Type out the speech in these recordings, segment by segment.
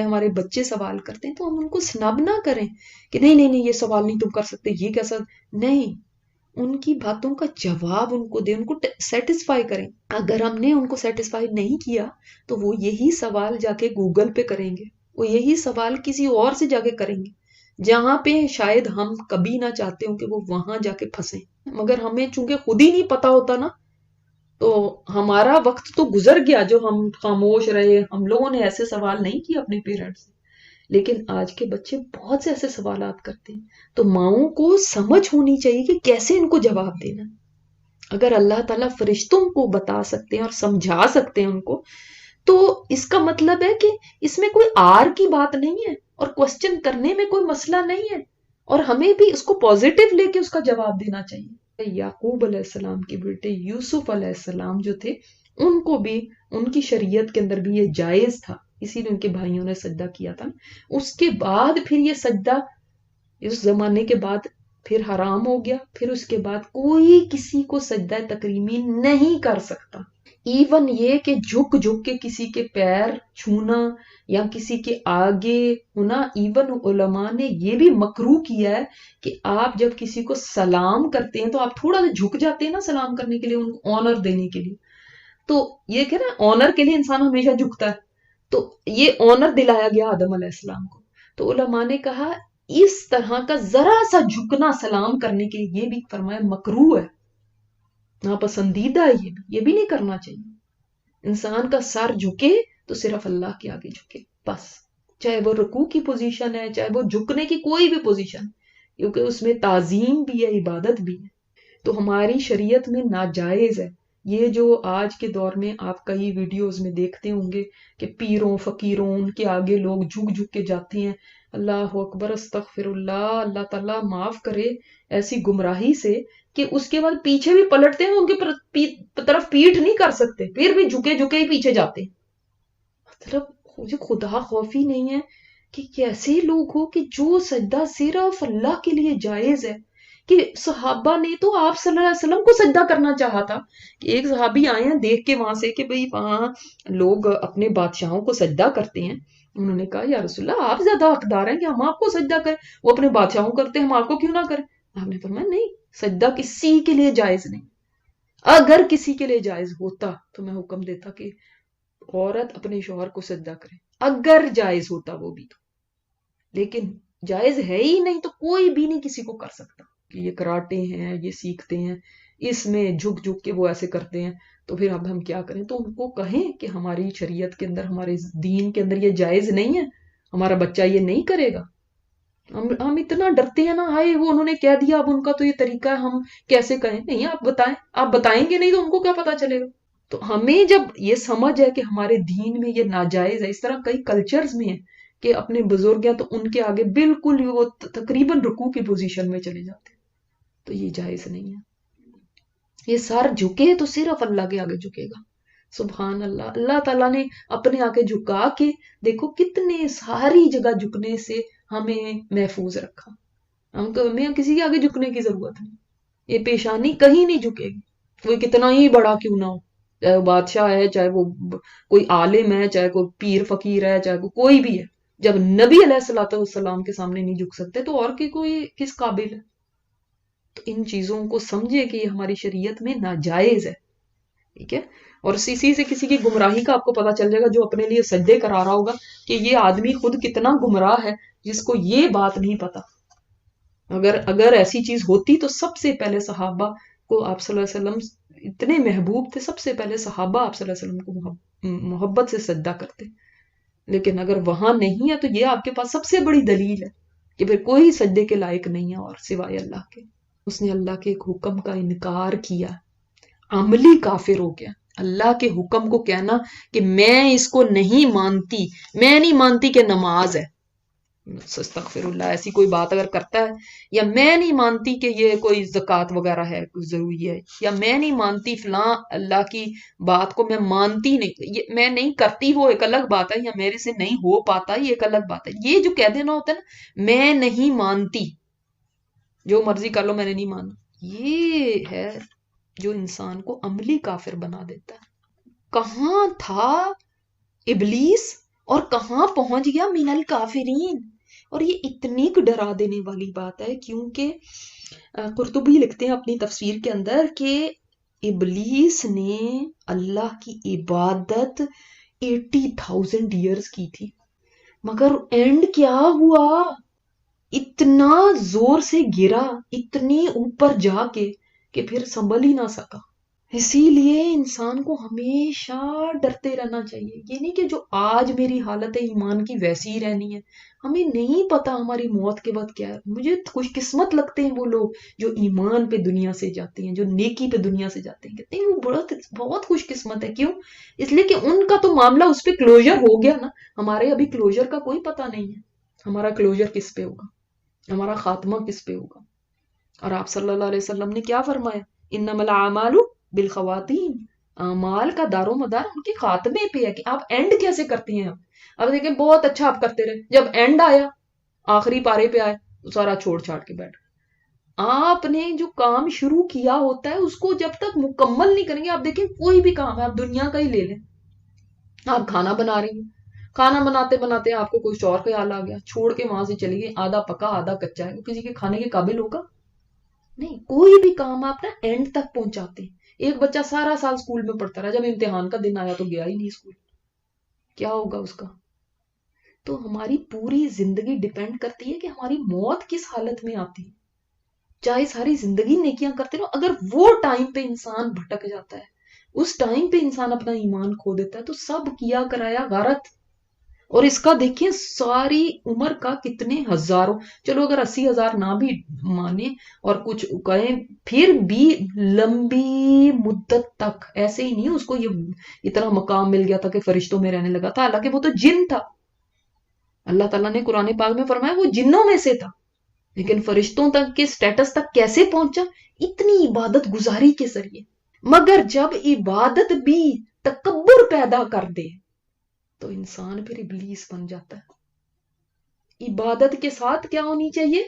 ہمارے بچے سوال کرتے ہیں تو ہم ان کو سنب نہ کریں کہ نہیں نہیں نہیں یہ سوال نہیں تم کر سکتے، یہ کیسا نہیں، ان کی باتوں کا جواب ان کو دیں، ان کو سیٹسفائی کریں. اگر ہم نے ان کو سیٹسفائی نہیں کیا تو وہ یہی سوال جا کے گوگل پہ کریں گے، وہ یہی سوال کسی اور سے جا کے کریں گے جہاں پہ شاید ہم کبھی نہ چاہتے ہوں کہ وہ وہاں جا کے پھنسیں. مگر ہمیں چونکہ خود ہی نہیں پتا ہوتا نا، تو ہمارا وقت تو گزر گیا جو ہم خاموش رہے، ہم لوگوں نے ایسے سوال نہیں کیے اپنے پیرنٹس سے. لیکن آج کے بچے بہت سے ایسے سوالات کرتے ہیں، تو ماؤں کو سمجھ ہونی چاہیے کہ کیسے ان کو جواب دینا. اگر اللہ تعالیٰ فرشتوں کو بتا سکتے ہیں اور سمجھا سکتے ہیں ان کو، تو اس کا مطلب ہے کہ اس میں کوئی آر کی بات نہیں ہے اور کوسچن کرنے میں کوئی مسئلہ نہیں ہے، اور ہمیں بھی اس کو پازیٹیو لے کے اس کا جواب دینا چاہیے. یعقوب علیہ السلام کے بیٹے یوسف علیہ السلام جو تھے، ان کو بھی ان کی شریعت کے اندر بھی یہ جائز تھا، اسی لیے ان کے بھائیوں نے سجدہ کیا تھا. اس کے بعد پھر یہ سجدہ اس زمانے کے بعد پھر حرام ہو گیا، پھر اس کے بعد کوئی کسی کو سجدہ تکریمی نہیں کر سکتا. ایون یہ کہ جھک جھک کے کسی کے پیر چھونا یا کسی کے آگے ہونا، ایون علماء نے یہ بھی مکروہ کیا ہے کہ آپ جب کسی کو سلام کرتے ہیں تو آپ تھوڑا سا جھک جاتے ہیں نا سلام کرنے کے لیے، ان کو آنر دینے کے لیے. تو یہ کہ نا آنر کے لیے انسان ہمیشہ جھکتا ہے، تو یہ آنر دلایا گیا آدم علیہ السلام کو. تو علماء نے کہا اس طرح کا ذرا سا جھکنا سلام کرنے کے لیے یہ بھی فرمایا مکروہ ہے، ناپسندیدہ ہے، یہ بھی نہیں کرنا چاہیے. انسان کا سر جھکے تو صرف اللہ کے آگے جھکے بس، چاہے وہ رکوع کی پوزیشن ہے، چاہے وہ جھکنے کی کوئی بھی پوزیشن، کیونکہ اس میں تعظیم بھی ہے، عبادت بھی ہے. تو ہماری شریعت میں ناجائز ہے یہ جو آج کے دور میں آپ کئی ویڈیوز میں دیکھتے ہوں گے کہ پیروں فقیروں ان کے آگے لوگ جھک جھک کے جاتے ہیں. اللہ اکبر، استغفر اللہ، اللہ تعالیٰ معاف کرے ایسی گمراہی سے کہ اس کے بعد پیچھے بھی پلٹتے ہیں، ان کے طرف پیٹھ نہیں کر سکتے، پھر بھی جھکے جھکے ہی پیچھے جاتے ہیں. مطلب مجھے خدا خوفی نہیں ہے کہ کیسے لوگ ہو کہ جو سجدہ صرف اللہ کے لیے جائز ہے. کہ صحابہ نے تو آپ صلی اللہ علیہ وسلم کو سجدہ کرنا چاہا تھا، کہ ایک صحابی آئے ہیں دیکھ کے وہاں سے کہ بھئی وہاں لوگ اپنے بادشاہوں کو سجدہ کرتے ہیں. انہوں نے کہا یا رسول اللہ آپ زیادہ حقدار ہیں کہ ہم آپ کو سجدہ کریں، وہ اپنے بادشاہوں کرتے ہیں ہم آپ کو کیوں نہ کریں. آپ نے فرمایا نہیں، سجدہ کسی کے لیے جائز نہیں. اگر کسی کے لیے جائز ہوتا تو میں حکم دیتا کہ عورت اپنے شوہر کو سجدہ کرے، اگر جائز ہوتا وہ بھی. تو لیکن جائز ہے ہی نہیں، تو کوئی بھی نہیں کسی کو کر سکتا. کہ یہ کراٹے ہیں، یہ سیکھتے ہیں، اس میں جھک جھک کے وہ ایسے کرتے ہیں، تو پھر اب ہم کیا کریں. تو ان کو کہیں کہ ہماری شریعت کے اندر، ہمارے دین کے اندر یہ جائز نہیں ہے، ہمارا بچہ یہ نہیں کرے گا. ہم اتنا ڈرتے ہیں نا، ہائے وہ انہوں نے کہہ دیا اب ان کا تو یہ طریقہ ہے، ہم کیسے کہیں. نہیں، آپ بتائیں گے نہیں تو ان کو کیا پتا چلے گا. تو ہمیں جب یہ سمجھ ہے کہ ہمارے دین میں یہ ناجائز ہے، اس طرح کئی کلچرز میں ہے کہ اپنے بزرگ ہیں تو ان کے آگے بالکل وہ تقریباً رکوع کی پوزیشن میں چلے جاتے ہیں، تو یہ جائز نہیں ہے. یہ سر جھکے تو صرف اللہ کے آگے جھکے گا. سبحان اللہ، اللہ تعالیٰ نے اپنے آگے جھکا کے دیکھو کتنے ساری جگہ جھکنے سے ہمیں محفوظ رکھا. ہمیں کسی کے آگے جھکنے کی ضرورت نہیں، یہ پیشانی کہیں نہیں جھکے گی، کوئی کتنا ہی بڑا کیوں نہ ہو، چاہے وہ بادشاہ ہے، چاہے وہ کوئی عالم ہے، چاہے کوئی پیر فقیر ہے، چاہے کوئی بھی ہے. جب نبی علیہ الصلوۃ والسلام کے سامنے نہیں جھک سکتے تو اور کوئی کس قابل ہے. تو ان چیزوں کو سمجھے کہ یہ ہماری شریعت میں ناجائز ہے. ٹھیک ہے، اور اسی سے کسی کی گمراہی کا آپ کو پتا چل جائے گا جو اپنے لیے سجدے کرا رہا ہوگا کہ یہ آدمی خود کتنا گمراہ ہے جس کو یہ بات نہیں پتا. اگر ایسی چیز ہوتی تو سب سے پہلے صحابہ کو آپ صلی اللہ علیہ وسلم اتنے محبوب تھے، سب سے پہلے صحابہ آپ صلی اللہ علیہ وسلم کو محبت سے سجدہ کرتے. لیکن اگر وہاں نہیں ہے تو یہ آپ کے پاس سب سے بڑی دلیل ہے کہ پھر کوئی سجدے کے لائق نہیں ہے اور سوائے اللہ کے. اس نے اللہ کے ایک حکم کا انکار کیا، عملی کافر ہو گیا. اللہ کے حکم کو کہنا کہ میں اس کو نہیں مانتی، میں نہیں مانتی کہ نماز ہے، استغفر اللہ، ایسی کوئی بات اگر کرتا ہے، یا میں نہیں مانتی کہ یہ کوئی زکوٰۃ وغیرہ ہے کوئی ضروری ہے، یا میں نہیں مانتی فلاں اللہ کی بات کو میں مانتی نہیں، یہ میں نہیں کرتی وہ ایک الگ بات ہے، یا میرے سے نہیں ہو پاتا یہ ایک الگ بات ہے. یہ جو کہہ دینا ہوتا ہے نا میں نہیں مانتی، جو مرضی کر لو میں نے نہیں مانا، یہ ہے جو انسان کو عملی کافر بنا دیتا ہے. کہاں تھا ابلیس اور کہاں پہنچ گیا، من الکافرین. اور یہ اتنی ڈرا دینے والی بات ہے، کیونکہ قرطبی لکھتے ہیں اپنی تفسیر کے اندر کہ ابلیس نے اللہ کی عبادت 80,000 ایئرز کی تھی، مگر اینڈ کیا ہوا، اتنا زور سے گرا، اتنی اوپر جا کے کہ پھر سنبھل ہی نہ سکا. اسی لیے انسان کو ہمیشہ ڈرتے رہنا چاہیے. یہ نہیں کہ جو آج میری حالت ہے ایمان کی ویسی ہی رہنی ہے. ہمیں نہیں پتا ہماری موت کے بعد کیا ہے. مجھے خوش قسمت لگتے ہیں وہ لوگ جو ایمان پہ دنیا سے جاتے ہیں، جو نیکی پہ دنیا سے جاتے ہیں. کہتے ہیں وہ بہت خوش قسمت ہے. کیوں؟ اس لیے کہ ان کا تو معاملہ اس پہ کلوجر ہو گیا نا. ہمارے ابھی کلوجر کا کوئی پتہ نہیں ہے. ہمارا کلوجر کس پہ ہوگا، ہمارا خاتمہ کس پہ ہوگا. اور آپ صلی اللہ علیہ وسلم نے کیا فرمایا، انما الاعمال بالخواتین، اعمال کا دار و مدار ان کے خاتمے پہ ہے، کہ آپ اینڈ کیسے کرتے ہیں. اب دیکھیں بہت اچھا آپ کرتے رہے، جب اینڈ آیا، آخری پارے پہ آئے تو سارا چھوڑ چھاڑ کے بیٹھ. آپ نے جو کام شروع کیا ہوتا ہے اس کو جب تک مکمل نہیں کریں گے. آپ دیکھیں کوئی بھی کام ہے، آپ دنیا کا ہی لے لیں. آپ کھانا بنا رہی ہیں، کھانا بناتے بناتے آپ کو کچھ اور خیال آ گیا، چھوڑ کے وہاں سے چلی گئی، آدھا پکا آدھا کچا ہے، وہ کسی کے کھانے کے قابل ہوگا نہیں. کوئی بھی کام آپ نا اینڈ تک پہنچاتے ہیں. ایک بچہ سارا سال اسکول میں پڑھتا رہا، جب امتحان کا دن آیا تو گیا ہی نہیں اسکول، کیا ہوگا اس کا؟ تو ہماری پوری زندگی ڈیپینڈ کرتی ہے کہ ہماری موت کس حالت میں آتی ہے. چاہے ساری زندگی نیکیاں کرتے رہو، اگر وہ ٹائم پہ انسان بھٹک جاتا ہے، اس ٹائم پہ انسان اپنا ایمان کھو دیتا ہے، تو سب کیا کرایا غارت. اور اس کا دیکھیں ساری عمر کا کتنے ہزاروں، چلو اگر 80,000 نہ بھی مانے اور کچھ کہیں، پھر بھی لمبی مدت تک ایسے ہی نہیں اس کو یہ اتنا مقام مل گیا تھا کہ فرشتوں میں رہنے لگا تھا. حالانکہ وہ تو جن تھا. اللہ تعالیٰ نے قرآن پاک میں فرمایا وہ جنوں میں سے تھا، لیکن فرشتوں تک کے سٹیٹس تک کیسے پہنچا؟ اتنی عبادت گزاری کے ذریعے. مگر جب عبادت بھی تکبر پیدا کر دے تو انسان پھر ابلیس بن جاتا ہے. عبادت کے ساتھ کیا ہونی چاہیے؟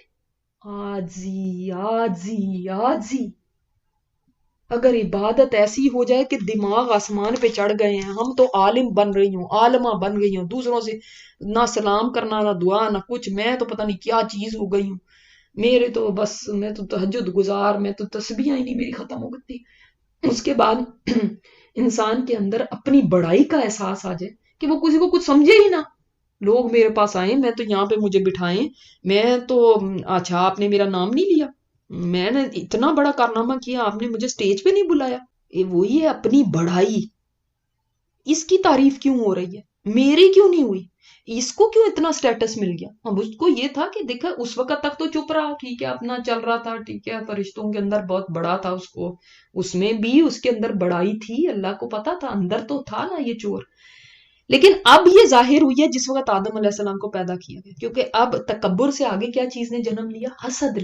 عاجزی عاجزی عاجزی. اگر عبادت ایسی ہو جائے کہ دماغ آسمان پہ چڑھ گئے ہیں، ہم تو عالم بن رہی ہوں، عالمہ بن گئی ہوں، دوسروں سے نہ سلام کرنا نہ دعا نہ کچھ، میں تو پتہ نہیں کیا چیز ہو گئی ہوں، میرے تو بس میں تو تہجد گزار، میں تو تسبیحاں ہی نہیں میری ختم ہو گئی. اس کے بعد انسان کے اندر اپنی بڑائی کا احساس آ جائے کہ وہ کسی کو کچھ سمجھے ہی نہ. لوگ میرے پاس آئے، میں تو یہاں پہ مجھے بٹھائیں، میں تو اچھا آپ نے میرا نام نہیں لیا، میں نے اتنا بڑا کارنامہ کیا، آپ نے مجھے سٹیج پہ نہیں بلایا. وہی ہے اپنی بڑائی. اس کی تعریف کیوں ہو رہی ہے، میری کیوں نہیں ہوئی؟ اس کو کیوں اتنا سٹیٹس مل گیا؟ اب اس کو یہ تھا کہ دیکھا اس وقت تک تو چپ رہا، ٹھیک ہے اپنا چل رہا تھا، ٹھیک ہے فرشتوں کے اندر بہت بڑا تھا، اس کو اس میں بھی اس کے اندر بڑائی تھی، اللہ کو پتا تھا، اندر تو تھا نا یہ چور. لیکن اب یہ ظاہر ہوئی ہے جس وقت آدم علیہ السلام کو پیدا کیا گیا، کیونکہ اب تکبر سے آگے کیا چیز نے جنم لیا؟ حسد.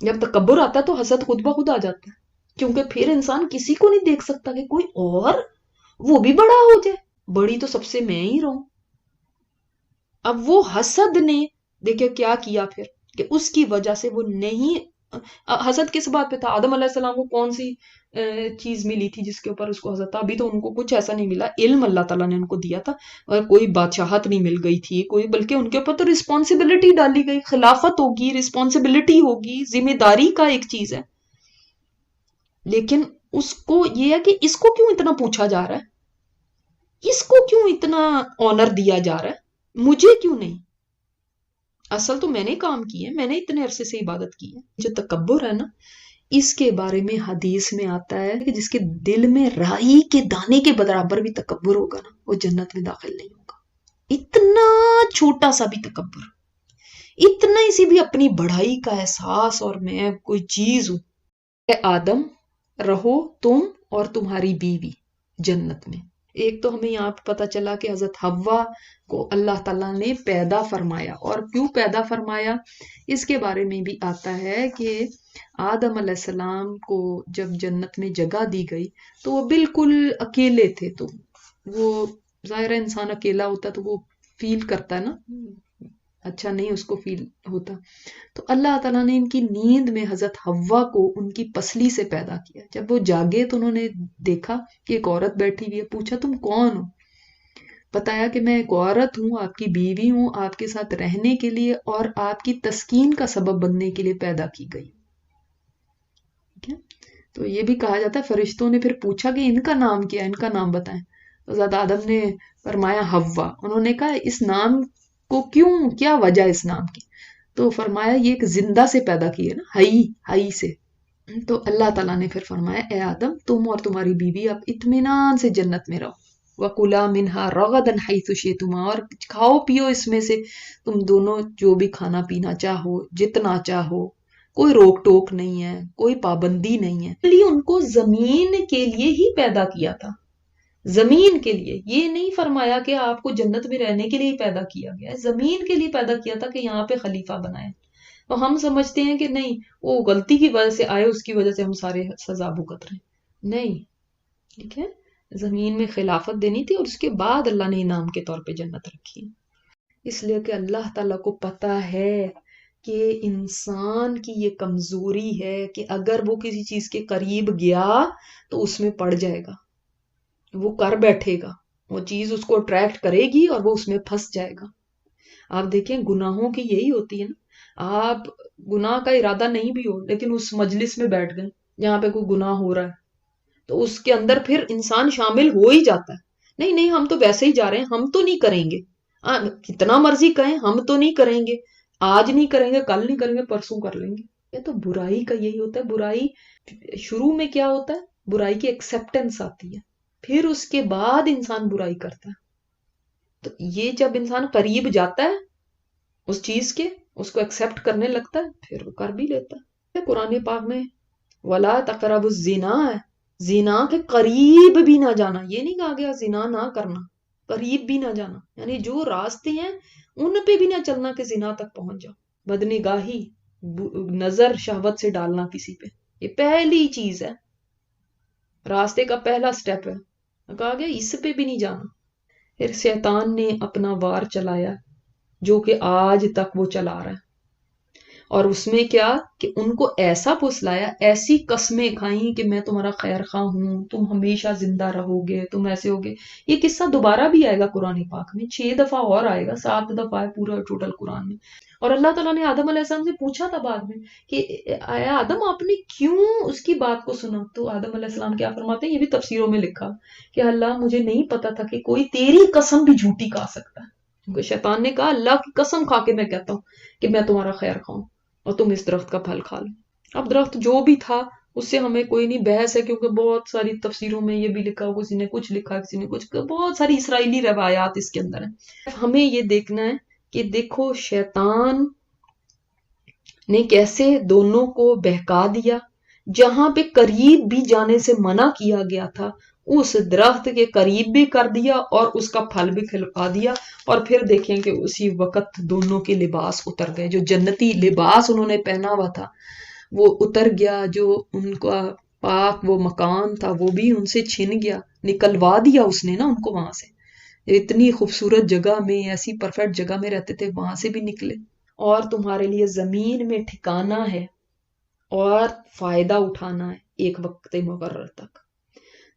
جب تکبر آتا ہے تو حسد خود بخود آ جاتا ہے، کیونکہ پھر انسان کسی کو نہیں دیکھ سکتا کہ کوئی اور وہ بھی بڑا ہو جائے، بڑی تو سب سے میں ہی رہوں. اب وہ حسد نے دیکھیں کیا کیا پھر، کہ اس کی وجہ سے وہ نہیں، حسد کس بات پہ تھا؟ آدم علیہ السلام کو کون سی چیز ملی تھی جس کے اوپر اس کو حسد تھا؟ ابھی تو ان کو کچھ ایسا نہیں ملا، علم اللہ تعالیٰ نے ان کو دیا تھا، اور کوئی بادشاہت نہیں مل گئی تھی کوئی، بلکہ ان کے اوپر تو رسپانسبلٹی ڈالی گئی، خلافت ہوگی، رسپانسبلٹی ہوگی، ذمہ داری کا ایک چیز ہے. لیکن اس کو یہ ہے کہ اس کو کیوں اتنا پوچھا جا رہا ہے، اس کو کیوں اتنا آنر دیا جا رہا ہے، مجھے کیوں نہیں؟ اصل تو میں نے کام کی ہے، میں نے اتنے عرصے سے عبادت کی ہے. جو تکبر ہے نا، اس کے بارے میں حدیث میں آتا ہے کہ جس کے دل میں رائی کے دانے کے برابر بھی تکبر ہوگا نا، وہ جنت میں داخل نہیں ہوگا. اتنا چھوٹا سا بھی تکبر، اتنا ہی سی بھی اپنی بڑائی کا احساس اور میں کوئی چیز ہوں. اے آدم رہو تم اور تمہاری بیوی جنت میں. ایک تو ہمیں یہاں پہ پتا چلا کہ حضرت حوا کو اللہ تعالیٰ نے پیدا فرمایا، اور کیوں پیدا فرمایا اس کے بارے میں بھی آتا ہے کہ آدم علیہ السلام کو جب جنت میں جگہ دی گئی تو وہ بالکل اکیلے تھے. تو وہ ظاہر انسان اکیلا ہوتا تو وہ فیل کرتا ہے نا، اچھا نہیں اس کو فیل ہوتا. تو اللہ تعالیٰ نے ان کی نیند میں حضرت حوا کو ان کی پسلی سے پیدا کیا. جب وہ جاگے تو انہوں نے دیکھا کہ ایک عورت بیٹھی ہوئی ہے، پوچھا تم کون ہو؟ بتایا کہ میں ایک عورت ہوں، آپ کی بیوی ہوں، آپ کے ساتھ رہنے کے لیے اور آپ کی تسکین کا سبب بننے کے لیے پیدا کی گئی. ٹھیک ہے؟ تو یہ بھی کہا جاتا ہے فرشتوں نے پھر پوچھا کہ ان کا نام کیا ہے، ان کا نام بتائیں. تو حضرت آدم نے فرمایا حوا. انہوں نے کہا اس نام کو کیوں، کیا وجہ اس نام کی؟ تو فرمایا یہ ایک زندہ سے پیدا کی ہے نا، ہئی سے. تو اللہ تعالیٰ نے پھر فرمایا اے آدم تم اور تمہاری بیوی اب اطمینان سے جنت میں رہو. وَكُلَا مِنْهَا رَغَدًا حَيْثُ شِئْتُمَا، اور کھاؤ پیو اس میں سے تم دونوں جو بھی کھانا پینا چاہو، جتنا چاہو، کوئی روک ٹوک نہیں ہے، کوئی پابندی نہیں ہے. اس لیے ان کو زمین کے لیے ہی پیدا کیا تھا، زمین کے لیے. یہ نہیں فرمایا کہ آپ کو جنت میں رہنے کے لیے ہی پیدا کیا گیا ہے، زمین کے لیے پیدا کیا تھا کہ یہاں پہ خلیفہ بنائے. تو ہم سمجھتے ہیں کہ نہیں وہ غلطی کی وجہ سے آئے، اس کی وجہ سے ہم سارے سزا بھگت رہے ہیں. نہیں، ٹھیک ہے، زمین میں خلافت دینی تھی اور اس کے بعد اللہ نے انعام کے طور پہ جنت رکھی. اس لیے کہ اللہ تعالیٰ کو پتا ہے کہ انسان کی یہ کمزوری ہے کہ اگر وہ کسی چیز کے قریب گیا تو اس میں پڑ جائے گا، وہ کر بیٹھے گا، وہ چیز اس کو اٹریکٹ کرے گی اور وہ اس میں پھنس جائے گا. آپ دیکھیں گناہوں کی یہی ہوتی ہے نا، آپ گناہ کا ارادہ نہیں بھی ہو لیکن اس مجلس میں بیٹھ گئے جہاں پہ کوئی گناہ ہو رہا ہے تو اس کے اندر پھر انسان شامل ہو ہی جاتا ہے. نہیں نہیں ہم تو ویسے ہی جا رہے ہیں، ہم تو نہیں کریں گے، کتنا مرضی کہیں ہم تو نہیں کریں گے، آج نہیں کریں گے، کل نہیں کریں گے، پرسوں کر لیں گے. یہ تو برائی کا یہی ہوتا ہے. برائی شروع میں کیا ہوتا ہے، برائی کی ایکسیپٹنس آتی ہے، پھر اس کے بعد انسان برائی کرتا ہے. تو یہ جب انسان قریب جاتا ہے اس چیز کے، اس کو ایکسیپٹ کرنے لگتا ہے، پھر وہ کر بھی لیتا ہے. قرآن پاک میں وَلَا تَقْرَبُوا الزِّنَا ہے، زنا کے قریب بھی نہ جانا. یہ نہیں کہا گیا زنا نہ کرنا، قریب بھی نہ جانا، یعنی جو راستے ہیں ان پہ بھی نہ چلنا کہ زنا تک پہنچ جاؤ. بدنگاہی، نظر شہوت سے ڈالنا کسی پہ، یہ پہلی چیز ہے، راستے کا پہلا سٹیپ ہے. کہا گیا اس پہ بھی نہیں جانا. پھر شیطان نے اپنا وار چلایا جو کہ آج تک وہ چلا رہا ہے، اور اس میں کیا کہ ان کو ایسا پھسلایا، ایسی قسمیں کھائیں کہ میں تمہارا خیر خواہ ہوں، تم ہمیشہ زندہ رہو گے، تم ایسے ہوگے. یہ قصہ دوبارہ بھی آئے گا قرآن پاک میں، 6 دفعہ اور آئے گا، 7 دفعہ ہے پورا ٹوٹل قرآن میں. اور اللہ تعالیٰ نے آدم علیہ السلام سے پوچھا تھا بعد میں کہ اے آدم آپ نے کیوں اس کی بات کو سنا؟ تو آدم علیہ السلام کیا فرماتے ہیں، یہ بھی تفسیروں میں لکھا کہ اللہ مجھے نہیں پتا تھا کہ کوئی تیری قسم بھی جھوٹی کھا سکتا ہے. کیونکہ شیطان نے کہا اللہ کی قسم کھا کے میں کہتا ہوں کہ میں تمہارا خیر خواہوں اور تم اس درخت کا پھل کھا لو. اب درخت جو بھی تھا اس سے ہمیں کوئی نہیں بحث ہے، کیونکہ بہت ساری تفسیروں میں یہ بھی لکھا، کسی نے کچھ لکھا، کسی نے کچھ، بہت ساری اسرائیلی روایات اس کے اندر ہیں. ہمیں یہ دیکھنا ہے کہ دیکھو شیطان نے کیسے دونوں کو بہکا دیا. جہاں پہ قریب بھی جانے سے منع کیا گیا تھا اس درخت کے قریب بھی کر دیا اور اس کا پھل بھی کھلا دیا. اور پھر دیکھیں کہ اسی وقت دونوں کے لباس اتر گئے، جو جنتی لباس انہوں نے پہنا ہوا تھا وہ اتر گیا، جو ان کا پاک وہ مکان تھا وہ بھی ان سے چھن گیا، نکلوا دیا اس نے نا ان کو وہاں سے. اتنی خوبصورت جگہ میں، ایسی پرفیکٹ جگہ میں رہتے تھے، وہاں سے بھی نکلے. اور تمہارے لیے زمین میں ٹھکانا ہے اور فائدہ اٹھانا ہے ایک وقت مقرر تک.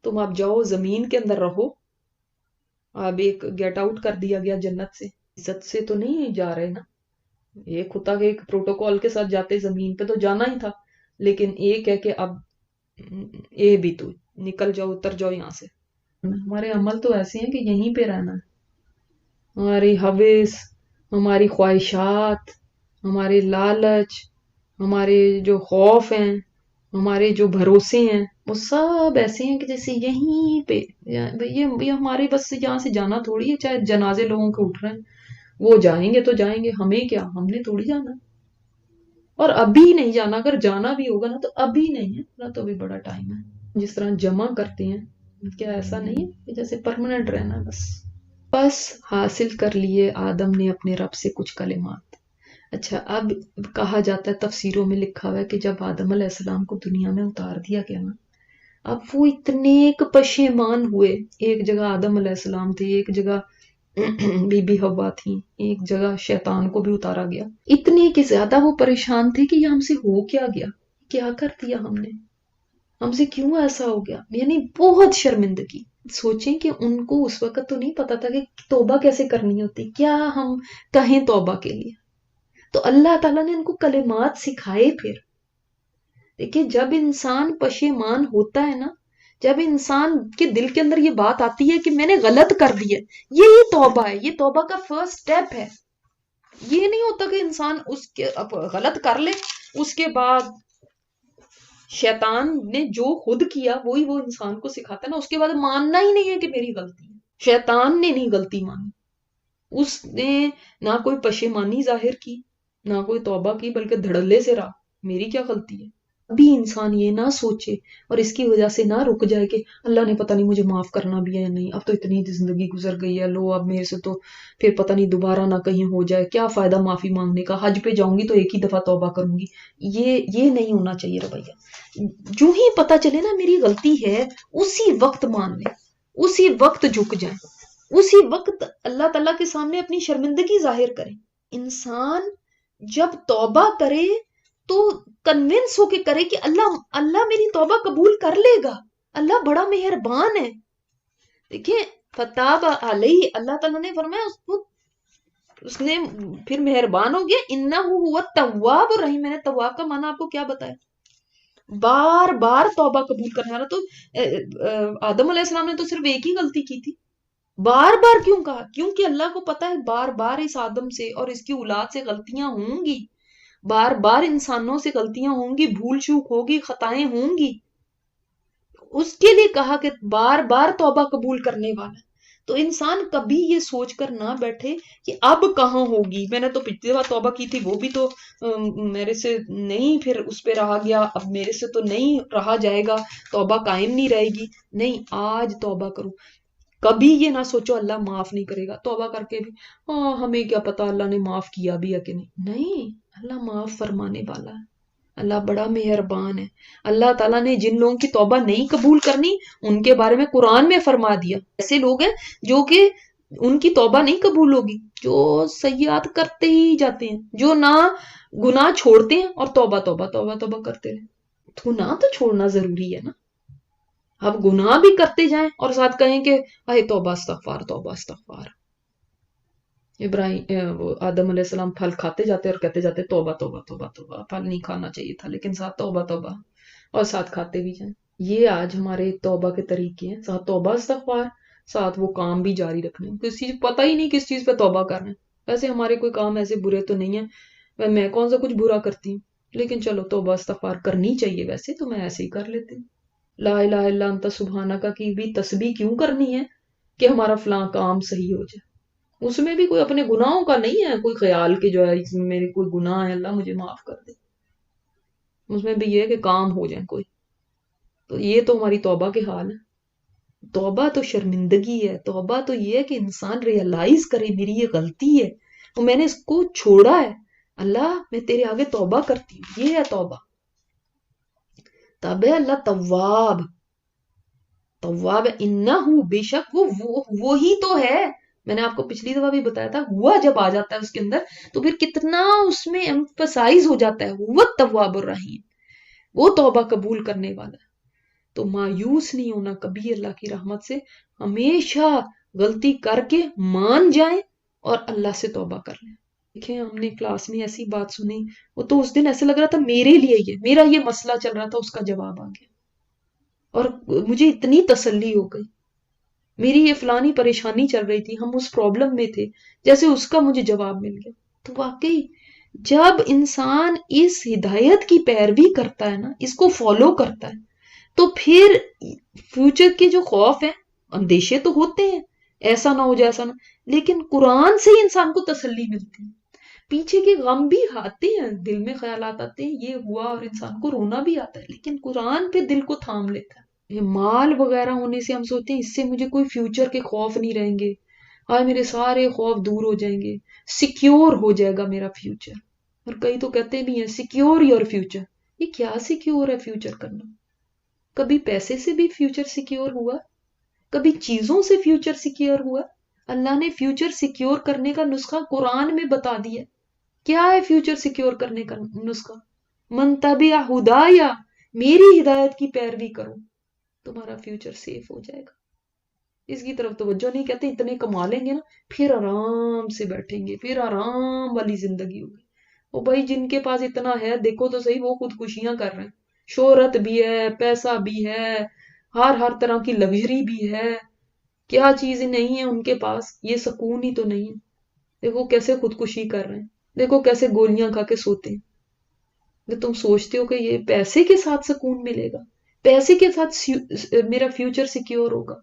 تم اب جاؤ زمین کے اندر رہو. اب ایک گیٹ آؤٹ کر دیا گیا جنت سے، عزت سے تو نہیں جا رہے نا، ایک ہوتا کہ ایک پروٹوکول کے ساتھ جاتے، زمین پہ تو جانا ہی تھا، لیکن ایک ہے کہ اب اے بھی تو نکل جاؤ، اتر جاؤ یہاں سے. ہمارے عمل تو ایسے ہیں کہ یہیں پہ رہنا ہے. ہماری حوث، ہماری خواہشات، ہمارے لالچ، ہمارے جو خوف ہیں، ہمارے جو بھروسے ہیں، وہ سب ایسے ہیں کہ جیسے یہیں پہ یہ ہمارے بس یہاں سے جانا تھوڑی ہے. چاہے جنازے لوگوں کے اٹھ رہے ہیں، وہ جائیں گے تو جائیں گے، ہمیں کیا، ہم نے تھوڑی جانا. اور ابھی نہیں جانا، اگر جانا بھی ہوگا نا تو ابھی نہیں ہے نا، تو ابھی بڑا ٹائم ہے. جس طرح جمع کرتے ہیں، کیا ایسا نہیں ہے کہ جیسے پرماننٹ رہنا ہے؟ بس حاصل کر لیے آدم نے اپنے رب سے کچھ کلمات. اچھا اب کہا جاتا ہے، تفسیروں میں لکھا ہوا ہے کہ جب آدم علیہ السلام کو دنیا میں اتار دیا گیا نا، اب وہ اتنے پشیمان ہوئے. ایک جگہ آدم علیہ السلام تھے، ایک جگہ بی بی حوا تھی، ایک جگہ شیطان کو بھی اتارا گیا. اتنے کہ زیادہ وہ پریشان تھے کہ یہ ہم سے ہو کیا گیا، کیا کر دیا ہم نے، ہم سے کیوں ایسا ہو گیا. یعنی بہت شرمندگی، سوچیں کہ ان کو اس وقت تو نہیں پتا تھا کہ توبہ کیسے کرنی ہوتی، کیا ہم کہیں توبہ کے لیے. تو اللہ تعالیٰ نے ان کو کلمات سکھائے. پھر دیکھیں جب انسان پشیمان ہوتا ہے نا، جب انسان کے دل کے اندر یہ بات آتی ہے کہ میں نے غلط کر دیا، یہی توبہ ہے، یہ توبہ کا فرسٹ سٹیپ ہے. یہ نہیں ہوتا کہ انسان اس کے غلط کر لے، اس کے بعد شیطان نے جو خود کیا وہی وہ انسان کو سکھاتا ہے نا، اس کے بعد ماننا ہی نہیں ہے کہ میری غلطی ہے. شیطان نے نہیں غلطی مانی، اس نے نہ کوئی پشیمانی ظاہر کی، نہ کوئی توبہ کی، بلکہ دھڑلے سے رہا میری کیا غلطی ہے. ابھی انسان یہ نہ سوچے اور اس کی وجہ سے نہ رک جائے کہ اللہ نے پتہ نہیں مجھے معاف کرنا بھی ہے یا نہیں، اب تو اتنی زندگی گزر گئی ہے، لو اب میرے سے تو پھر پتہ نہیں دوبارہ نہ کہیں ہو جائے، کیا فائدہ معافی مانگنے کا، حج پہ جاؤں گی تو ایک ہی دفعہ توبہ کروں گی. یہ نہیں ہونا چاہیے رویہ. جو ہی پتہ چلے نا میری غلطی ہے، اسی وقت مان لیں، اسی وقت جھک جائیں، اسی وقت اللہ تعالیٰ کے سامنے اپنی شرمندگی ظاہر کریں. انسان جب توبہ کرے تو کنونس ہو کے کرے کہ اللہ میری توبہ قبول کر لے گا، اللہ بڑا مہربان ہے. دیکھیں فتاب علیہ، اللہ تعالیٰ نے فرمایا اس نے پھر مہربان ہو گیا. انہ هو التواب الرحیم. میں نے تواب کا معنی آپ کو کیا بتایا؟ بار بار توبہ قبول کرنے والا. تو آدم علیہ السلام نے تو صرف ایک ہی غلطی کی تھی. بار بار کیوں کہا؟ کیونکہ اللہ کو پتا ہے بار بار اس آدم سے اور اس کی اولاد سے غلطیاں ہوں گی، بار بار انسانوں سے غلطیاں ہوں گی، بھول چوک ہوگی، خطائیں ہوں گی. اس کے لیے کہا کہ بار بار توبہ قبول کرنے والا. تو انسان کبھی یہ سوچ کر نہ بیٹھے کہ اب کہاں ہوگی، میں نے تو پچھلی بار توبہ کی تھی وہ بھی تو میرے سے نہیں پھر اس پہ رہا گیا، اب میرے سے تو نہیں رہا جائے گا، توبہ قائم نہیں رہے گی. نہیں، آج توبہ کرو. کبھی یہ نہ سوچو اللہ معاف نہیں کرے گا. توبہ کر کے بھی ہمیں کیا پتا اللہ نے معاف کیا بھی ہے کہ نہیں. اللہ معاف فرمانے والا ہے، اللہ بڑا مہربان ہے. اللہ تعالیٰ نے جن لوگوں کی توبہ نہیں قبول کرنی ان کے بارے میں قرآن میں فرما دیا. ایسے لوگ ہیں جو کہ ان کی توبہ نہیں قبول ہوگی، جو سیئات کرتے ہی جاتے ہیں، جو نہ گناہ چھوڑتے ہیں اور توبہ توبہ توبہ توبہ کرتے رہے. گناہ تو چھوڑنا ضروری ہے نا. اب گناہ بھی کرتے جائیں اور ساتھ کہیں کہ اے توبہ استغفار توبہ استغفار. آدم علیہ السلام پھل کھاتے جاتے اور کہتے جاتے توبہ توبہ توبہ توبہ. پھل نہیں کھانا چاہیے تھا لیکن ساتھ توبہ توبہ اور ساتھ کھاتے بھی جائیں. یہ آج ہمارے توبہ کے طریقے ہیں، ساتھ توبہ استغفار، ساتھ وہ کام بھی جاری رکھنے. کسی پتہ ہی نہیں کس چیز پہ توبہ کرنا ہے. ویسے ہمارے کوئی کام ایسے برے تو نہیں ہیں، میں کون سا کچھ برا کرتی ہوں، لیکن چلو توبہ استغفار کرنی چاہیے. ویسے تو میں ایسے ہی کر لیتی ہوں. لا الہ الا انت سبحانک کی بھی تسبیح کیوں کرنی ہے کہ ہمارا فلاں کام صحیح ہو جائے. اس میں بھی کوئی اپنے گناہوں کا نہیں ہے کوئی خیال کہ جو ہے اس میں میرے کوئی گناہ ہے اللہ مجھے معاف کر دے. اس میں بھی یہ ہے کہ کام ہو جائے کوئی. تو یہ تو ہماری توبہ کے حال ہے. توبہ تو شرمندگی ہے. توبہ تو یہ ہے کہ انسان ریئلائز کرے میری یہ غلطی ہے اور میں نے اس کو چھوڑا ہے، اللہ میں تیرے آگے توبہ کرتی ہوں. یہ ہے توبہ. تب ہے اللہ تواب. تواب انہ، بے شک وہی تو ہے. میں نے آپ کو پچھلی دفعہ بھی بتایا تھا، ہوا جب آ جاتا ہے اس کے اندر تو پھر کتنا اس میں ایمفسائز ہو جاتا ہے، وہ تواب الرحیم، وہ توبہ قبول کرنے والا ہے. تو مایوس نہیں ہونا کبھی اللہ کی رحمت سے. ہمیشہ غلطی کر کے مان جائیں اور اللہ سے توبہ کر لیں. دیکھیں ہم نے کلاس میں ایسی بات سنی، وہ تو اس دن ایسے لگ رہا تھا میرے لیے میرا یہ مسئلہ چل رہا تھا، اس کا جواب آ گیا اور مجھے اتنی تسلی ہو گئی. میری یہ فلانی پریشانی چل رہی تھی، ہم اس پرابلم میں تھے، جیسے اس کا مجھے جواب مل گیا. تو واقعی جب انسان اس ہدایت کی پیروی کرتا ہے نا، اس کو فالو کرتا ہے، تو پھر فیوچر کے جو خوف ہیں، اندیشے تو ہوتے ہیں ایسا نہ ہو جائے ایسا نہ، لیکن قرآن سے ہی انسان کو تسلی ملتی ہے. پیچھے کے غم بھی آتے ہیں، دل میں خیالات آتے ہیں یہ ہوا اور انسان کو رونا بھی آتا ہے، لیکن قرآن پہ دل کو تھام لیتا ہے. یہ مال وغیرہ ہونے سے ہم سوچتے ہیں اس سے مجھے کوئی فیوچر کے خوف نہیں رہیں گے، آئے میرے سارے خوف دور ہو جائیں گے، سیکیور ہو جائے گا میرا فیوچر. اور کئی تو کہتے بھی ہیں سیکیور یور فیوچر. یہ کیا سیکیور ہے فیوچر کرنا؟ کبھی پیسے سے بھی فیوچر سیکیور ہوا؟ کبھی چیزوں سے فیوچر سیکیور ہوا؟ اللہ نے فیوچر سیکیور کرنے کا نسخہ قرآن میں بتا دیا. کیا ہے فیوچر سیکیور کرنے کا نسخہ؟ من تبع ہدایا، میری ہدایت کی پیروی کرو، تمہارا فیوچر سیف ہو جائے گا. اس کی طرف توجہ نہیں. کہتے اتنے کما لیں گے نا پھر آرام سے بیٹھیں گے, پھر آرام والی زندگی ہوگی. وہ بھائی جن کے پاس اتنا ہے دیکھو تو صحیح, وہ خودکشیاں کر رہے ہیں. شہرت بھی ہے, پیسہ بھی ہے, ہر طرح کی لگژری بھی ہے, کیا چیزیں نہیں ہیں ان کے پاس, یہ سکون ہی تو نہیں ہے. دیکھو کیسے خودکشی کر رہے ہیں, دیکھو کیسے گولیاں کھا کے سوتے ہیں. تم سوچتے ہو کہ یہ پیسے کے ساتھ سکون ملے گا, پیسے کے ساتھ میرا فیوچر سیکیور ہوگا؟